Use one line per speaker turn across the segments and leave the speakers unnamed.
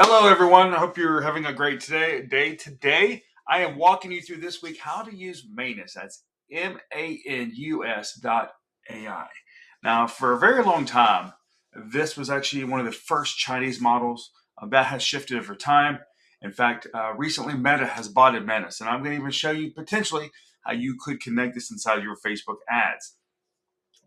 Hello, everyone. I hope you're having a great day. Today, I am walking you through this week how to use Manus. That's MANUS.ai. Now, for a very long time, this was actually one of the first Chinese models. That has shifted over time. In fact, recently Meta has bought Manus, and I'm going to even show you potentially how you could connect this inside your Facebook ads.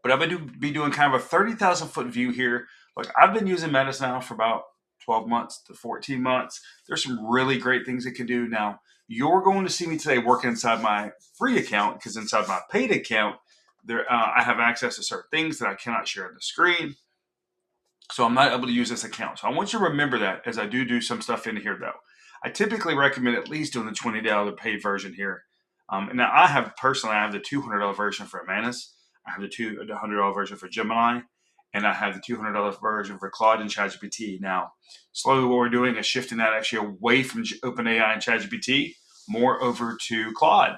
But I'm going to be doing kind of a 30,000 foot view here. Like, I've been using Metis now for about 12 months to 14 months. There's some really great things it can do. Now, you're going to see me today working inside my free account, because inside my paid account, I have access to certain things that I cannot share on the screen. So I'm not able to use this account. So I want you to remember that as I do some stuff in here, though. I typically recommend at least doing the $20 paid version here. And now I have the $200 version for Manus. I have the $100 version for Gemini, and I have the $200 version for Claude and ChatGPT. Now, slowly what we're doing is shifting that actually away from OpenAI and ChatGPT more over to Claude.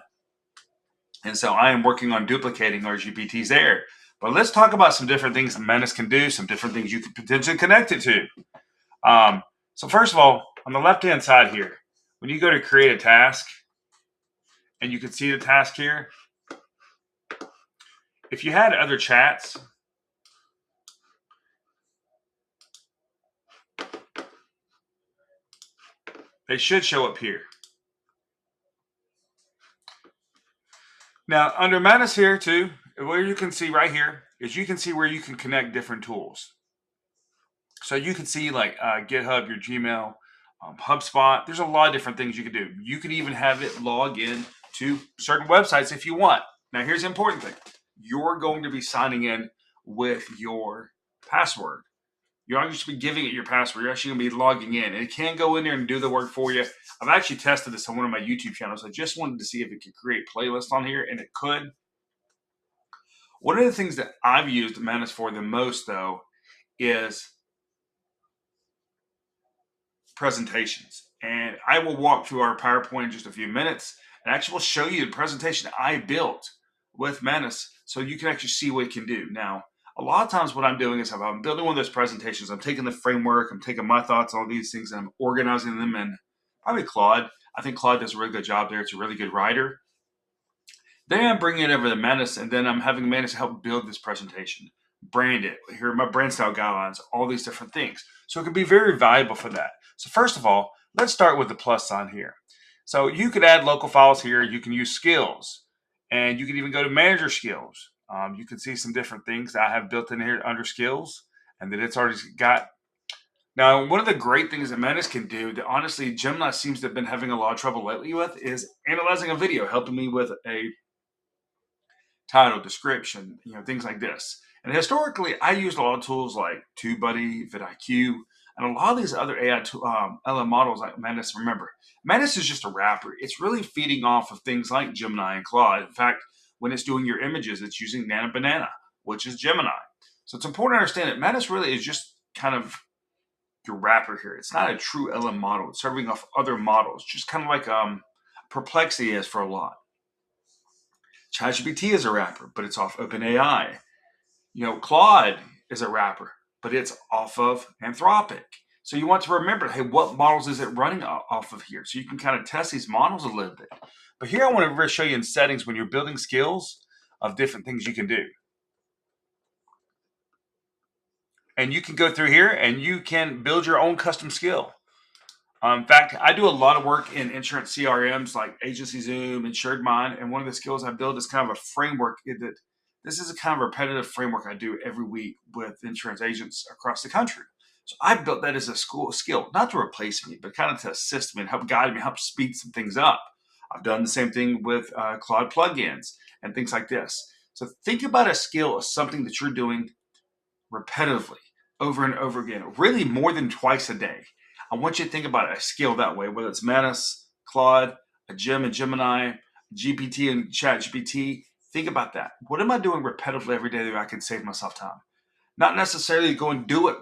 And so I am working on duplicating our GPTs there. But let's talk about some different things Manus can do, some different things you could potentially connect it to. So first of all, on the left-hand side here, when you go to create a task, and you can see the task here, if you had other chats, they should show up here. Now, under Manus here too, where you can see right here is you can see where you can connect different tools. So you can see like GitHub, your Gmail, HubSpot. There's a lot of different things you can do. You could even have it log in to certain websites if you want. Now, here's the important thing. You're going to be signing in with your password. You're not just be giving it your password. You're actually going to be logging in. And it can go in there and do the work for you. I've actually tested this on one of my YouTube channels. I just wanted to see if it could create playlists on here, and it could. One of the things that I've used Manus for the most, though, is presentations. And I will walk through our PowerPoint in just a few minutes, and actually will show you the presentation I built with Manus so you can actually see what it can do. Now, a lot of times what I'm doing is if I'm building one of those presentations, I'm taking the framework, I'm taking my thoughts on all these things, and I'm organizing them in probably Claude. I think Claude does a really good job there. It's a really good writer. Then I'm bringing it over to Manus, and then I'm having Manus help build this presentation, brand it. Here are my brand style guidelines, all these different things. So it can be very valuable for that. So first of all, let's start with the plus sign here. So you could add local files here. You can use skills, and you can even go to manager skills. You can see some different things that I have built in here under skills, and that it's already got. Now, one of the great things that Manus can do that honestly Gemini seems to have been having a lot of trouble lately with is analyzing a video, helping me with a title, description, things like this. And historically, I used a lot of tools like TubeBuddy, vidIQ, and a lot of these other AI LM models like Manus. Remember, Manus is just a wrapper. It's really feeding off of things like Gemini and Claude. In fact, when it's doing your images, it's using Nana Banana, which is Gemini. So it's important to understand that Manus really is just kind of your wrapper here. It's not a true LM model. It's serving off other models, just kind of like Perplexity is for a lot. ChatGPT is a wrapper, but it's off OpenAI. Claude is a wrapper, but it's off of Anthropic. So you want to remember, hey, what models is it running off of here? So you can kind of test these models a little bit. But here I want to show you in settings when you're building skills of different things you can do. And you can go through here and you can build your own custom skill. In fact, I do a lot of work in insurance CRMs like Agency Zoom, Insured Mind, and one of the skills I build is kind of a framework that this is a kind of repetitive framework I do every week with insurance agents across the country. So I built that as a skill, not to replace me, but kind of to assist me and help guide me, help speed some things up. I've done the same thing with Claude plugins and things like this. So think about a skill as something that you're doing repetitively over and over again, really more than twice a day. I want you to think about a skill that way, whether it's Manus, Claude, a Gem and Gemini, GPT and ChatGPT. Think about that. What am I doing repetitively every day that I can save myself time? Not necessarily go and do it,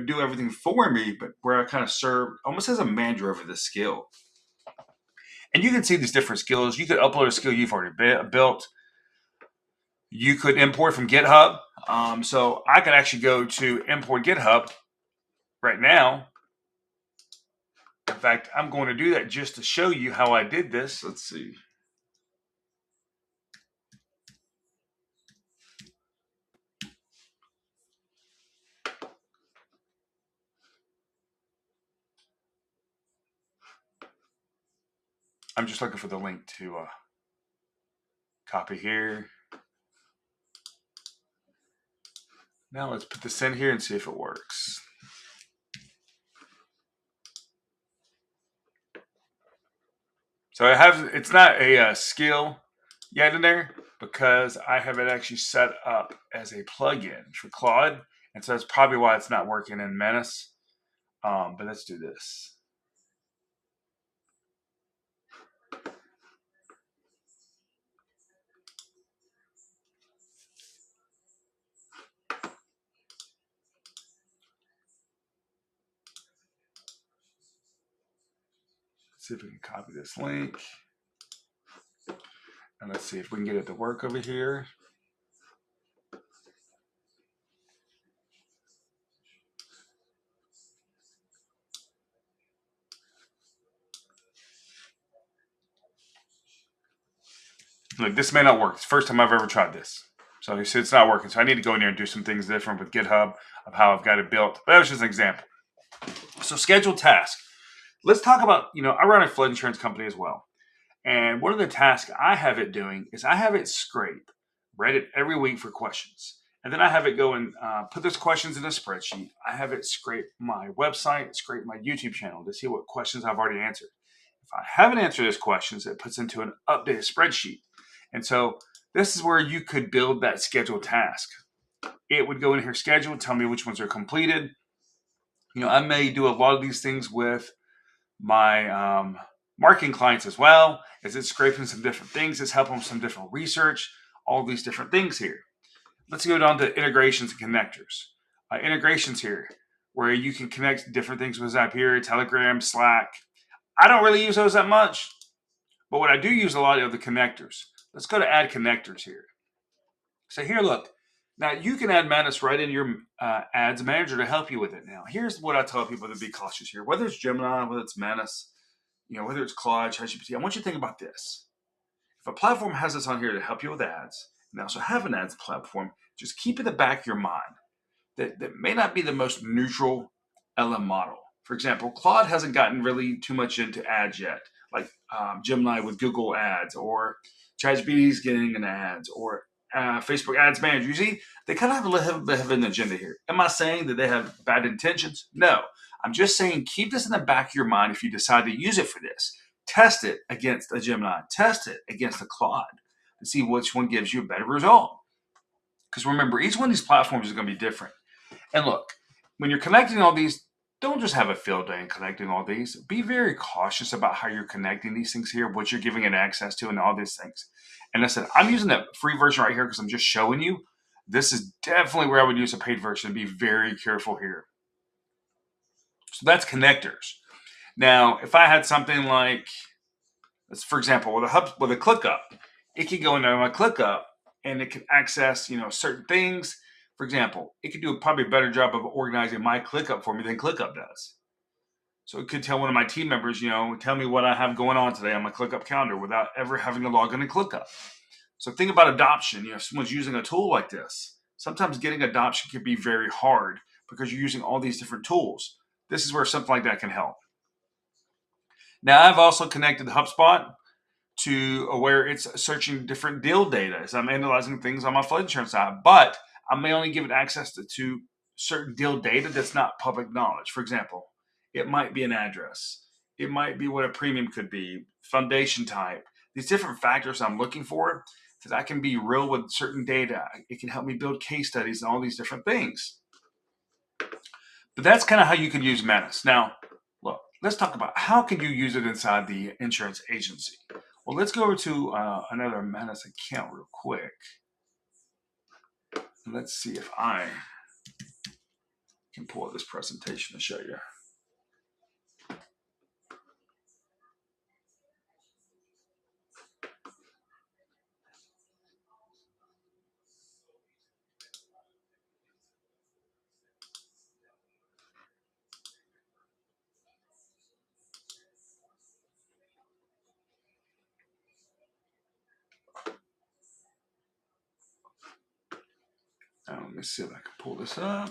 do everything for me, but where I kind of serve almost as a manager over this skill. And you can see these different skills. You could upload a skill you've already built. You could import from GitHub. So I could actually go to import GitHub right now. fact, I'm going to do that just to show you how I did this. Let's see. I'm just looking for the link to copy here. Now let's put this in here and see if it works. So it's not a skill yet in there because I have it actually set up as a plugin for Claude. And so that's probably why it's not working in Mænas. But let's do this. Let's see if we can copy this link. And let's see if we can get it to work over here. Look, this may not work. It's the first time I've ever tried this. So he said it's not working. So I need to go in there and do some things different with GitHub of how I've got it built. But that was just an example. So scheduled task. Let's talk about, I run a flood insurance company as well. And one of the tasks I have it doing is I have it scrape Reddit every week for questions. And then I have it go and put those questions in a spreadsheet. I have it scrape my website, scrape my YouTube channel to see what questions I've already answered. If I haven't answered those questions, it puts into an updated spreadsheet. And so this is where you could build that scheduled task. It would go in here, schedule, tell me which ones are completed. I may do a lot of these things with my marketing clients as well, as it's scraping some different things. It's helping with some different research, all these different things here. Let's go down to integrations and connectors. Integrations here, where you can connect different things with Zapier, Telegram, Slack. I don't really use those that much, but what I do use a lot of the connectors. Let's go to add connectors here. So here, look. Now you can add Mænas right in your ads manager to help you with it. Now, here's what I tell people to be cautious here. Whether it's Gemini, whether it's Mænas, whether it's Claude, ChatGPT, I want you to think about this. If a platform has this on here to help you with ads, and they also have an ads platform, just keep in the back of your mind that may not be the most neutral LM model. For example, Claude hasn't gotten really too much into ads yet, like Gemini with Google Ads, or ChatGPT is getting an ads, or Facebook Ads Manager. You see, they kind of have a little bit of an agenda here. Am I saying that they have bad intentions? No. I'm just saying keep this in the back of your mind if you decide to use it for this. Test it against a Gemini. Test it against a Claude to see which one gives you a better result. Because remember, each one of these platforms is going to be different. And look, when you're connecting all these, don't just have a field day in connecting all these. Be very cautious about how you're connecting these things here, what you're giving it access to, and all these things. And I said, I'm using the free version right here because I'm just showing you. This is definitely where I would use a paid version. Be very careful here. So that's connectors. Now, if I had something like, for example, with a ClickUp, it could go into my ClickUp and it can access, certain things. For example, it could do probably a better job of organizing my ClickUp for me than ClickUp does. So it could tell one of my team members, tell me what I have going on today on my ClickUp calendar without ever having to log into ClickUp. So think about adoption. If someone's using a tool like this, sometimes getting adoption can be very hard because you're using all these different tools. This is where something like that can help. Now, I've also connected HubSpot to where it's searching different deal data as I'm analyzing things on my flood insurance side, but I may only give it access to certain deal data that's not public knowledge. For example, it might be an address. It might be what a premium could be, foundation type. These different factors I'm looking for, that I can be real with certain data. It can help me build case studies and all these different things. But that's kind of how you can use Mænas. Now, look, let's talk about how can you use it inside the insurance agency. Well, let's go over to another Mænas account real quick. Let's see if I can pull up this presentation to show you. me see if I can pull this up.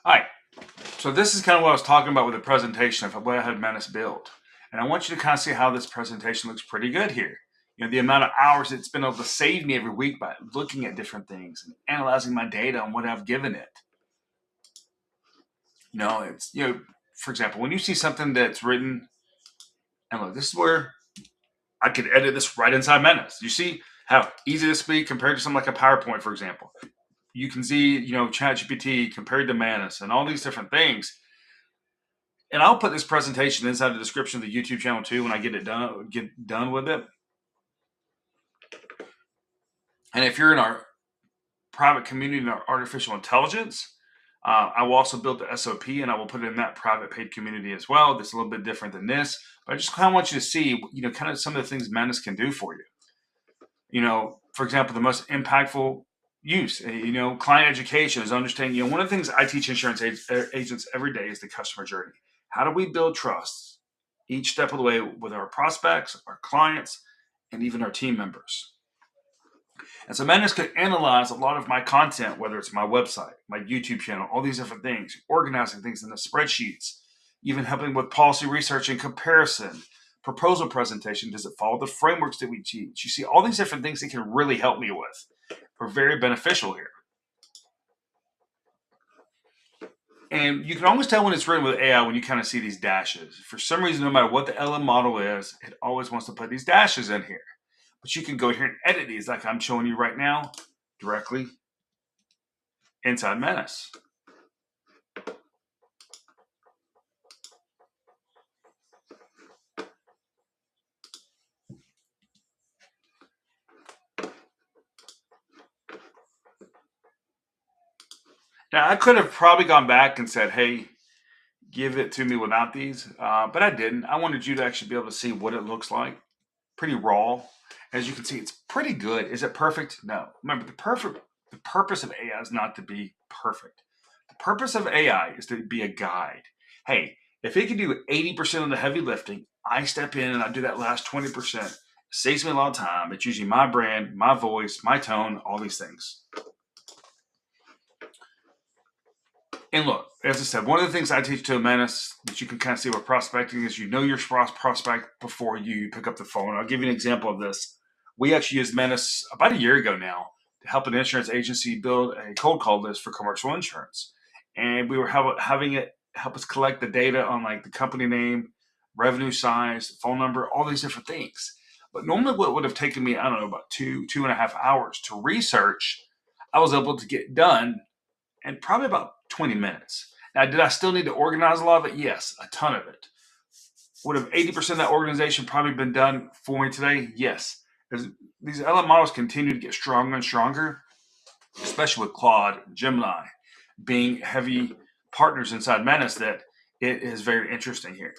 All right. So this is kind of what I was talking about with the presentation of what I had Mænas build. And I want you to kind of see how this presentation looks pretty good here. You know, the amount of hours it's been able to save me every week by looking at different things and analyzing my data and what I've given it. You know, it's, you know, for example, when you see something that's written, and look, this is where I could edit this right inside Mænas. You see how easy this be compared to something like a PowerPoint, for example. You can see, you know, ChatGPT compared to Mænas and all these different things. And I'll put this presentation inside the description of the YouTube channel too when I get done with it. And if you're in our private community in our artificial intelligence, I will also build the SOP and I will put it in that private paid community as well. That's a little bit different than this, but I just kind of want you to see, you know, kind of some of the things Mænas can do for you. You know, for example, the most impactful use, you know, client education is understanding, you know, one of the things I teach insurance agents every day is the customer journey. How do we build trust each step of the way with our prospects, our clients, and even our team members? And so Mænas could analyze a lot of my content, whether it's my website, my YouTube channel, all these different things, organizing things in the spreadsheets, even helping with policy research and comparison, proposal presentation. Does it follow the frameworks that we teach? You see all these different things that can really help me with. Are very beneficial here. And you can always tell when it's written with AI when you kind of see these dashes. For some reason, no matter what the LM model is, it always wants to put these dashes in here. But you can go here and edit these like I'm showing you right now directly inside Mænas. Now, I could have probably gone back and said, hey, give it to me without these, but I didn't. I wanted you to actually be able to see what it looks like. Pretty raw. As you can see, it's pretty good. Is it perfect? No. Remember, the purpose of AI is not to be perfect. The purpose of AI is to be a guide. Hey, if it can do 80% of the heavy lifting, I step in and I do that last 20%. It saves me a lot of time. It's usually my brand, my voice, my tone, all these things. And look, as I said, one of the things I teach to Mænas that you can kind of see with prospecting is you know your prospect before you pick up the phone. I'll give you an example of this. We actually used Mænas about a year ago now to help an insurance agency build a cold call list for commercial insurance. And we were having it help us collect the data on like the company name, revenue size, phone number, all these different things. But normally what would have taken me, I don't know, about 2.5 hours to research, I was able to get done in probably about 20 minutes. Now, did I still need to organize a lot of it? Yes, a ton of it. Would have 80% of that organization probably been done for me today? Yes. As these LM models continue to get stronger and stronger, especially with Claude and Gemini being heavy partners inside Mænas, that it is very interesting here.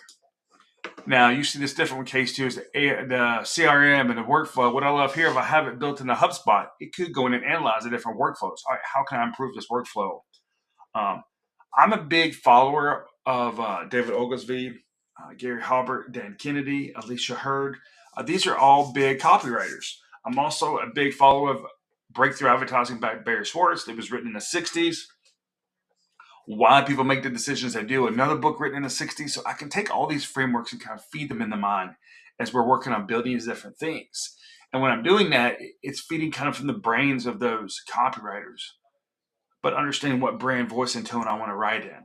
Now, you see this different case too is the CRM and the workflow. What I love here, if I have it built in a HubSpot, it could go in and analyze the different workflows. All right, how can I improve this workflow? I'm a big follower of David Ogilvy, Gary Halbert, Dan Kennedy, Alicia Hurd. These are all big copywriters. I'm also a big follower of Breakthrough Advertising by Barry Schwartz. It was written in the 60s. Why people make the decisions they do. Another book written in the 60s. So I can take all these frameworks and kind of feed them in the mind as we're working on building these different things. And when I'm doing that, it's feeding kind of from the brains of those copywriters, but understanding what brand, voice, and tone I want to write in,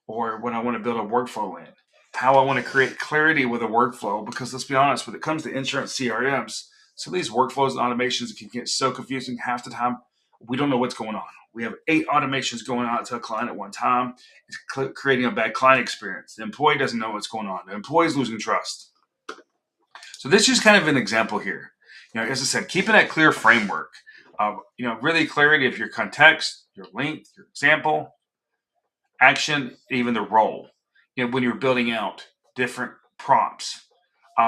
or what I want to build a workflow in, how I want to create clarity with a workflow. Because let's be honest, when it comes to insurance CRMs, some of these workflows and automations can get so confusing. Half the time, we don't know what's going on. We have 8 automations going out to a client at one time. It's creating a bad client experience. The employee doesn't know what's going on. The employee is losing trust. So this is kind of an example here. You know, as I said, keeping that clear framework, you know, really clarity of your context, your length, your example. action, even the role. When you're building out different prompts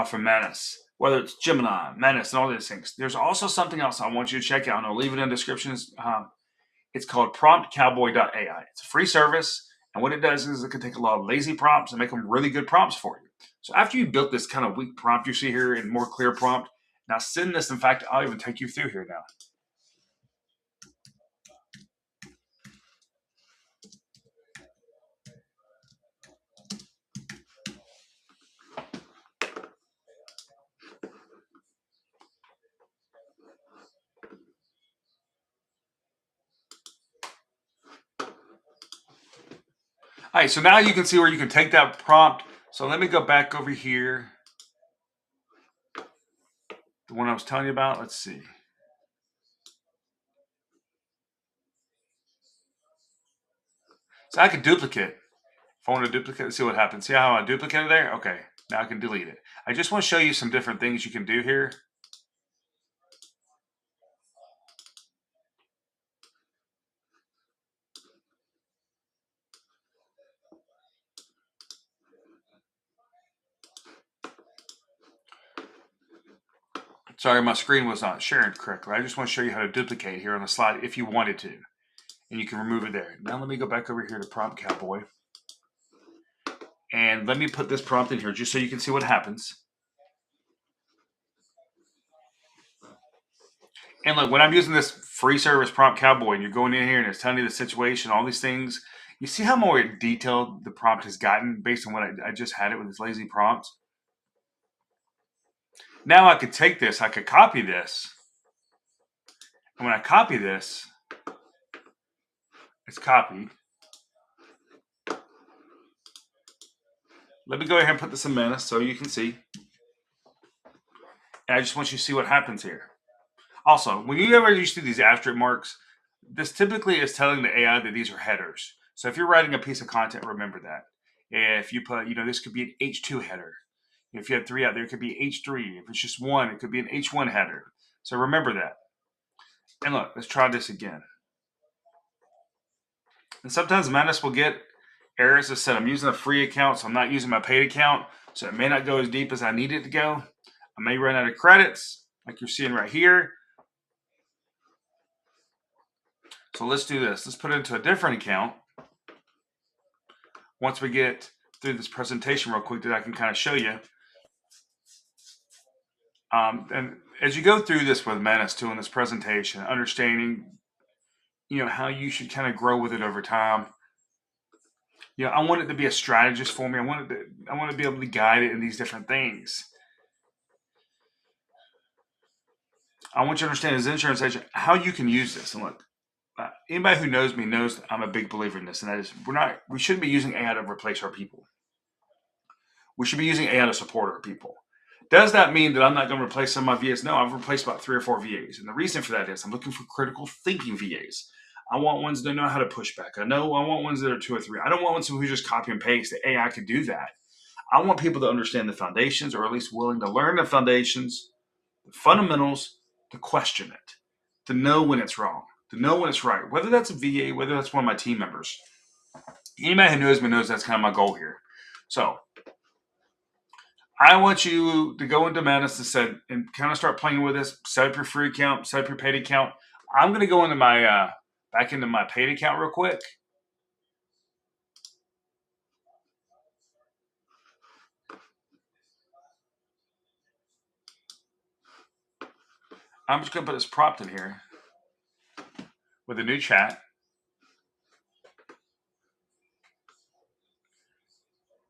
for Menace, whether it's Gemini, Menace, and all these things. There's also something else I want you to check out, and I'll leave it in the descriptions. It's called promptcowboy.ai. It's a free service, and what it does is it can take a lot of lazy prompts and make them really good prompts for you. So after you built this kind of weak prompt you see here and more clear prompt, now send this. In fact, I'll even take you through here now. All right, so now you can see where you can take that prompt. So let me go back over here. The one I was telling you about, let's see. So I can duplicate. If I want to duplicate, see what happens. See how I duplicated there? Okay, now I can delete it. I just want to show you some different things you can do here. Sorry, my screen was not sharing correctly. I just want to show you how to duplicate here on the slide if you wanted to. And you can remove it there. Now let me go back over here to Prompt Cowboy. And let me put this prompt in here just so you can see what happens. And look, when I'm using this free service Prompt Cowboy and you're going in here and it's telling you the situation, all these things, you see how more detailed the prompt has gotten based on what I just had it with this lazy prompt? Now I could take this, I could copy this. And when I copy this, it's copied. Let me go ahead and put this in Mænas so you can see. And I just want you to see what happens here. Also, when you ever see these asterisk marks, this typically is telling the AI that these are headers. So if you're writing a piece of content, remember that. If you put, this could be an H2 header. If you had 3 out there, it could be H3. If it's just 1, it could be an H1 header. So remember that. And look, let's try this again. And sometimes Mænas will get errors that said I'm using a free account, so I'm not using my paid account. So it may not go as deep as I need it to go. I may run out of credits, like you're seeing right here. So let's do this. Let's put it into a different account. Once we get through this presentation real quick that I can kind of show you. And as you go through this with Mænas too in this presentation, understanding, how you should kind of grow with it over time. I want it to be a strategist for me. I want to be able to guide it in these different things. I want you to understand as an insurance agent how you can use this. And look, anybody who knows me knows that I'm a big believer in this, and that is we shouldn't be using AI to replace our people. We should be using AI to support our people. Does that mean that I'm not going to replace some of my VAs? No, I've replaced about 3 or 4 VAs. And the reason for that is I'm looking for critical thinking VAs. I want ones that know how to push back. I want ones that are 2 or 3. I don't want ones who just copy and paste. The AI could do that. I want people to understand the foundations, or at least willing to learn the foundations, the fundamentals, to question it, to know when it's wrong, to know when it's right, whether that's a VA, whether that's one of my team members. Anybody who knows me knows that's kind of my goal here. So I want you to go into Mænas and kind of start playing with this. Set up your free account, set up your paid account. I'm going to go into my back into my paid account real quick. I'm just going to put this prompt in here with a new chat.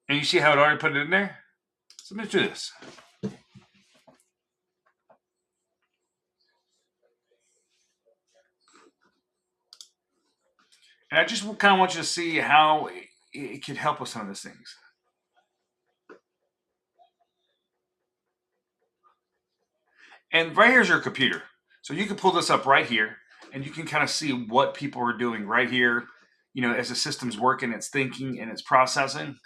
And you see how it already put it in there? So let's do this. And I just kind of want you to see how it could help with some of these things. And right here's your computer. So you can pull this up right here and you can kind of see what people are doing right here, as the system's working, it's thinking and it's processing.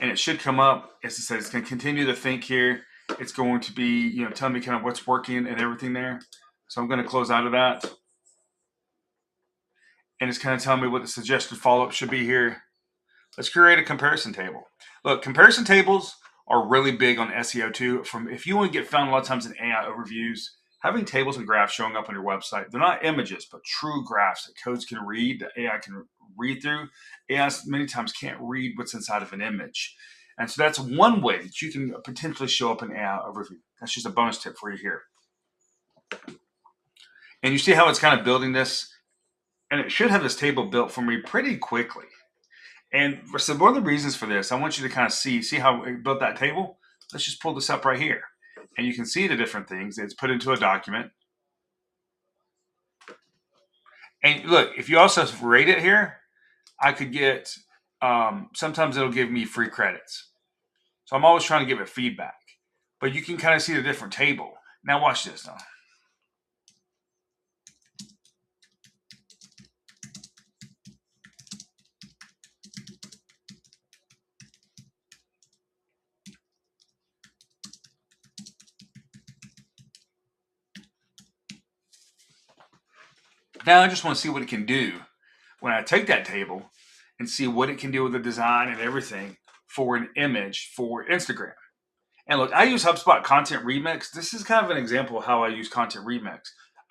And it should come up, as it says, it's going to continue to think here. it's going to be, telling me kind of what's working and everything there. So I'm going to close out of that. And it's kind of telling me what the suggested follow-up should be here. Let's create a comparison table. Look, comparison tables are really big on SEO too. If you want to get found a lot of times in AI overviews, having tables and graphs showing up on your website, they're not images, but true graphs that codes can read, that AI can read through. AI many times can't read what's inside of an image. And so that's one way that you can potentially show up in AI overview. That's just a bonus tip for you here. And you see how it's kind of building this? And it should have this table built for me pretty quickly. And so one of the reasons for this, I want you to kind of see how we built that table. Let's just pull this up right here. And you can see the different things. It's put into a document. And look, if you also rate it here, I could get, sometimes it'll give me free credits. So I'm always trying to give it feedback. But you can kind of see the different table. Now watch this now. Now I just want to see what it can do when I take that table and see what it can do with the design and everything for an image for Instagram. And look, I use HubSpot Content Remix. This is kind of an example of how I use Content Remix.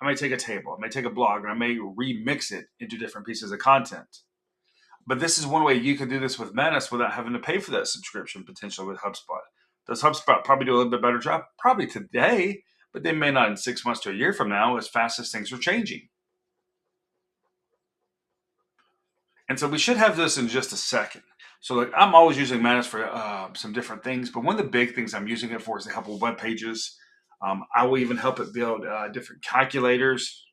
I may take a table, I may take a blog, and I may remix it into different pieces of content. But this is one way you can do this with Mænas without having to pay for that subscription potentially with HubSpot. Does HubSpot probably do a little bit better job? Probably today, but they may not in 6 months to a year from now as fast as things are changing. And so we should have this in just a second. So like I'm always using Mænas for some different things, but one of the big things I'm using it for is to help with web pages. I will even help it build different calculators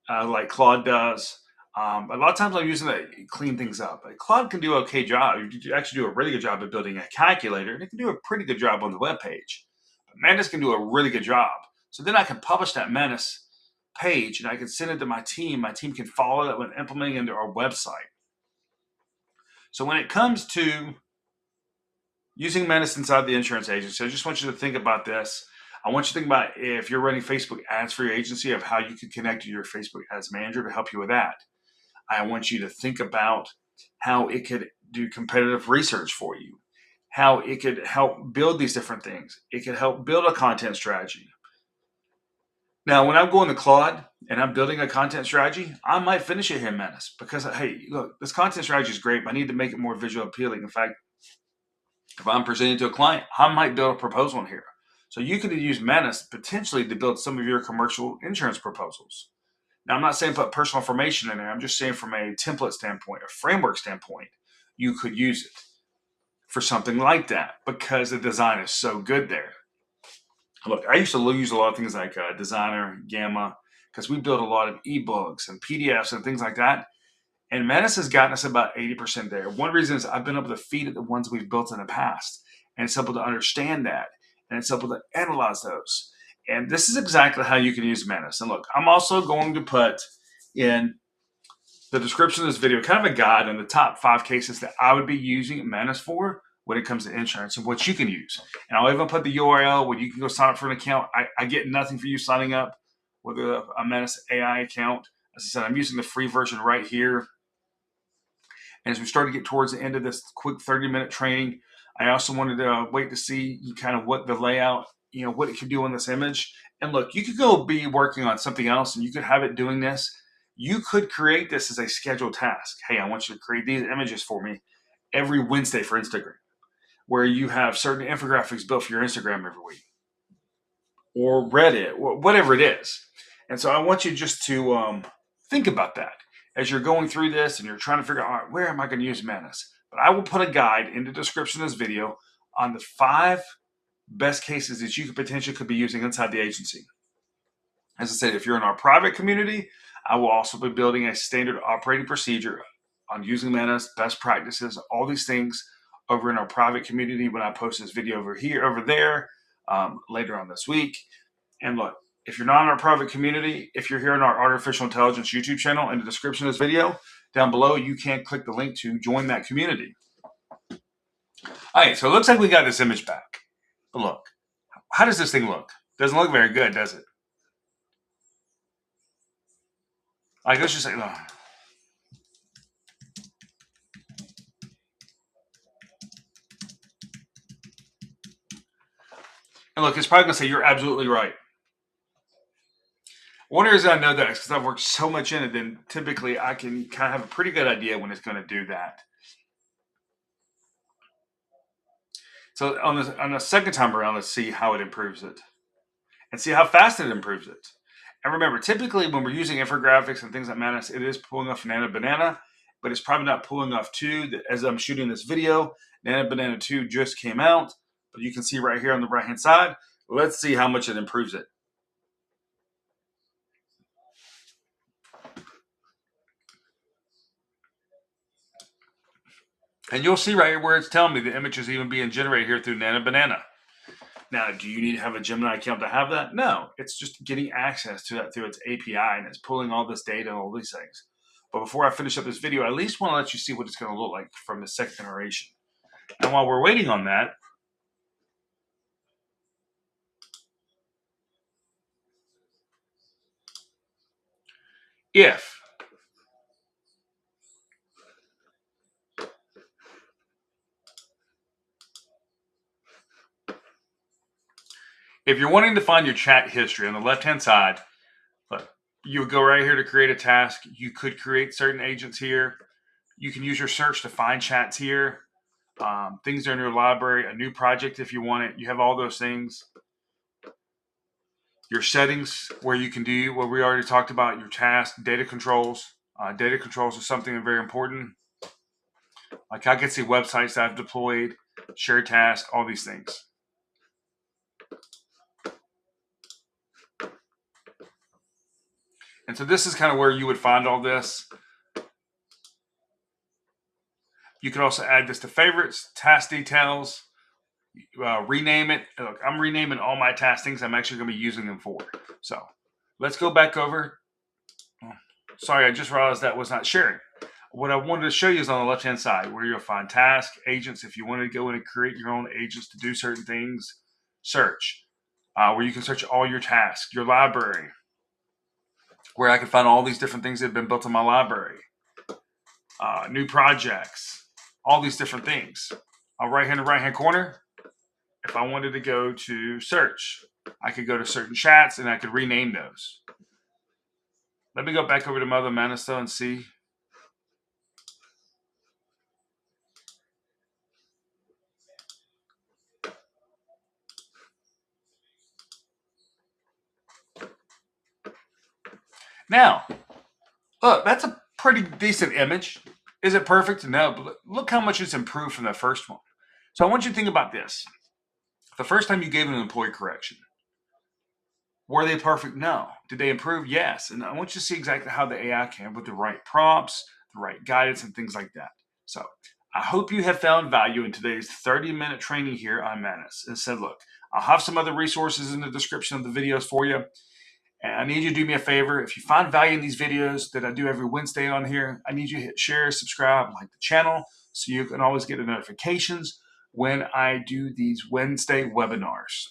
like Claude does. A lot of times I'm using it to clean things up. Like Claude can do an okay job. You actually do a really good job at building a calculator, and it can do a pretty good job on the web page. But Mænas can do a really good job. So then I can publish that Mænas page and I can send it to my team. My team can follow that when implementing into our website. So when it comes to using Mænas inside the insurance agency, I just want you to think about this. I want you to think about if you're running Facebook ads for your agency, of how you could connect to your Facebook ads manager to help you with that. I want you to think about how it could do competitive research for you, how it could help build these different things. It could help build a content strategy. Now, when I'm going to Claude and I'm building a content strategy, I might finish it here in Mænas because, hey, look, this content strategy is great, but I need to make it more visually appealing. In fact, if I'm presenting to a client, I might build a proposal in here. So you could use Mænas potentially to build some of your commercial insurance proposals. Now, I'm not saying put personal information in there. I'm just saying from a template standpoint, a framework standpoint, you could use it for something like that because the design is so good there. Look, I used to use a lot of things like Designer, Gamma, because we build a lot of ebooks and PDFs and things like that. And Mænas has gotten us about 80% there. One reason is I've been able to feed it the ones we've built in the past. And it's able to understand that. And it's able to analyze those. And this is exactly how you can use Mænas. And look, I'm also going to put in the description of this video kind of a guide on the top 5 cases that I would be using Mænas for when it comes to insurance and what you can use. And I'll even put the URL where you can go sign up for an account. I get nothing for you signing up with a Mænas AI account. As I said, I'm using the free version right here. And as we start to get towards the end of this quick 30-minute training, I also wanted to wait to see kind of what the layout, what it could do on this image. And look, you could go be working on something else and you could have it doing this. You could create this as a scheduled task. Hey, I want you to create these images for me every Wednesday for Instagram, where you have certain infographics built for your Instagram every week, or Reddit, or whatever it is. And so I want you just to think about that as you're going through this and you're trying to figure out, all right, where am I going to use Mænas? But I will put a guide in the description of this video on the 5 best cases that you potentially could be using inside the agency. As I said, if you're in our private community, I will also be building a standard operating procedure on using Mænas, best practices, all these things over in our private community when I post this video over there later on this week. And look, if you're not in our private community, if you're here in our artificial intelligence YouTube channel, in the description of this video down below, you can click the link to join that community. All right, so it looks like we got this image back. But look, how does this thing look? Doesn't look very good, does it? Like, let's just say, and look, it's probably going to say you're absolutely right. One reason I know that is because I've worked so much in it, then typically I can kind of have a pretty good idea when it's going to do that. So on the second time around, let's see how it improves it and see how fast it improves it. And remember, typically when we're using infographics and things like Manus, it is pulling off Nana Banana, but it's probably not pulling off 2. As I'm shooting this video, Nana Banana 2 just came out, but you can see right here on the right-hand side. Let's see how much it improves it. And you'll see right here where it's telling me the image is even being generated here through Nana Banana. Now, do you need to have a Gemini account to have that? No, it's just getting access to that through its API, and it's pulling all this data and all these things. But before I finish up this video, I at least want to let you see what it's going to look like from the second generation. And while we're waiting on that, if you're wanting to find your chat history on the left-hand side, look, you would go right here to create a task. You could create certain agents here. You can use your search to find chats here. Things are in your library, a new project if you want it. You have all those things. Your settings, where you can do what we already talked about, your task, data controls. Data controls is something very important. Like I can see websites that I've deployed, share tasks, all these things. And so this is kind of where you would find all this. You could also add this to favorites, task details, rename it. Look, I'm renaming all my task things I'm actually going to be using them for. So let's go back over. Oh, sorry, I just realized that was not sharing. What I wanted to show you is on the left-hand side where you'll find task, agents. If you want to go in and create your own agents to do certain things, search, where you can search all your tasks, your library, where I can find all these different things that have been built in my library, new projects, all these different things. Right here in the right-hand corner, if I wanted to go to search, I could go to certain chats and I could rename those. Let me go back over to Mother Mænas and see. Now, look, that's a pretty decent image. Is it perfect? No, but look how much it's improved from the first one. So I want you to think about this. The first time you gave an employee correction, were they perfect? No. Did they improve? Yes. And I want you to see exactly how the AI can with the right prompts, the right guidance, and things like that. So I hope you have found value in today's 30-minute training here on Mænas. And said, look, I'll have some other resources in the description of the videos for you. And I need you to do me a favor. If you find value in these videos that I do every Wednesday on here, I need you to hit share, subscribe, like the channel so you can always get the notifications when I do these Wednesday webinars.